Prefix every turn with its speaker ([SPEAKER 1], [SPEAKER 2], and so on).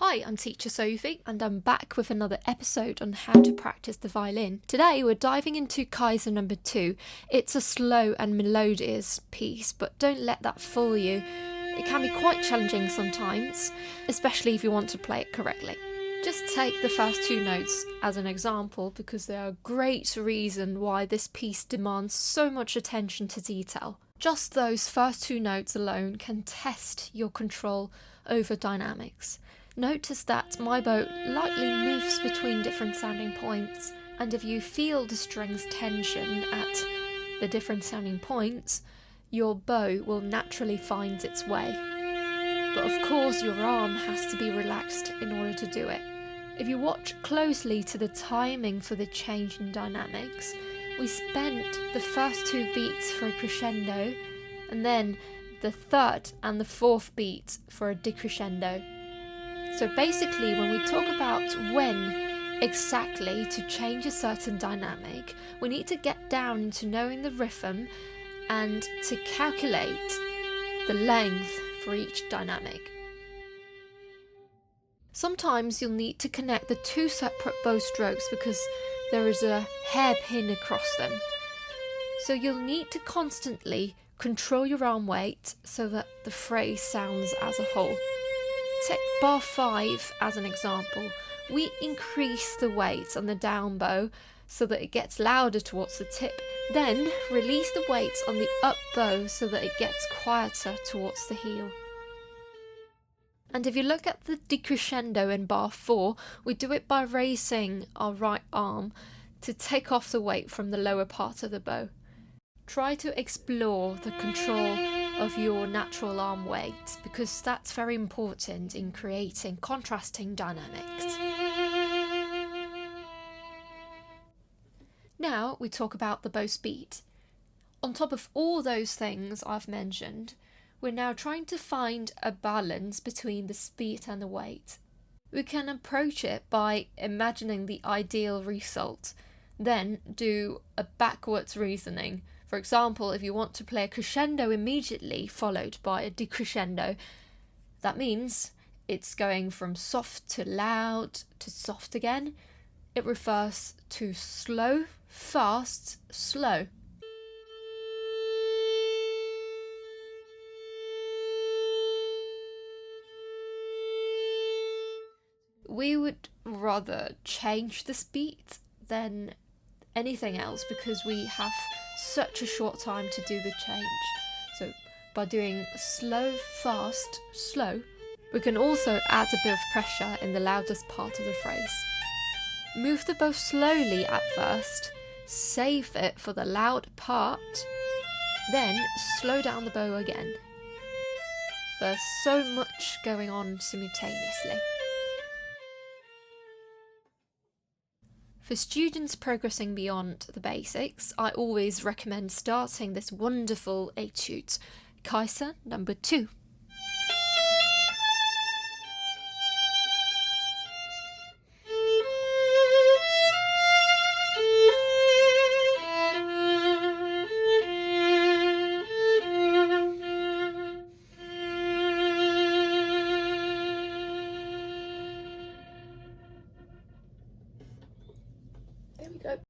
[SPEAKER 1] Hi, I'm teacher Sophie and I'm back with another episode on how to practice the violin. Today we're diving into Kayser number 2. It's a slow and melodious piece, but don't let that fool you. It can be quite challenging sometimes, especially if you want to play it correctly. Just take the first two notes as an example because they are a great reason why this piece demands so much attention to detail. Just those first two notes alone can test your control over dynamics. Notice that my bow lightly moves between different sounding points, and if you feel the string's tension at the different sounding points, your bow will naturally find its way. But of course your arm has to be relaxed in order to do it. If you watch closely to the timing for the change in dynamics, we spent the first two beats for a crescendo, and then the third and the fourth beat for a decrescendo. So basically, when we talk about when exactly to change a certain dynamic, we need to get down into knowing the rhythm and to calculate the length for each dynamic. Sometimes you'll need to connect the two separate bow strokes because there is a hairpin across them. So you'll need to constantly control your arm weight so that the phrase sounds as a whole. Take bar 5 as an example. We increase the weight on the down bow so that it gets louder towards the tip, then release the weight on the up bow so that it gets quieter towards the heel. And if you look at the decrescendo in bar 4, we do it by raising our right arm to take off the weight from the lower part of the bow. Try to explore the control of your natural arm weight because that's very important in creating contrasting dynamics. Now we talk about the bow speed. On top of all those things I've mentioned, we're now trying to find a balance between the speed and the weight. We can approach it by imagining the ideal result, then do a backwards reasoning. For example, if you want to play a crescendo immediately followed by a decrescendo, that means it's going from soft to loud to soft again. It refers to slow, fast, slow. We would rather change the speed than anything else because we have such a short time to do the change. So by doing slow, fast, slow, we can also add a bit of pressure in the loudest part of the phrase. Move the bow slowly at first, save it for the loud part, then slow down the bow again. There's so much going on simultaneously. For students progressing beyond the basics, I always recommend starting this wonderful etude, Kayser number 2.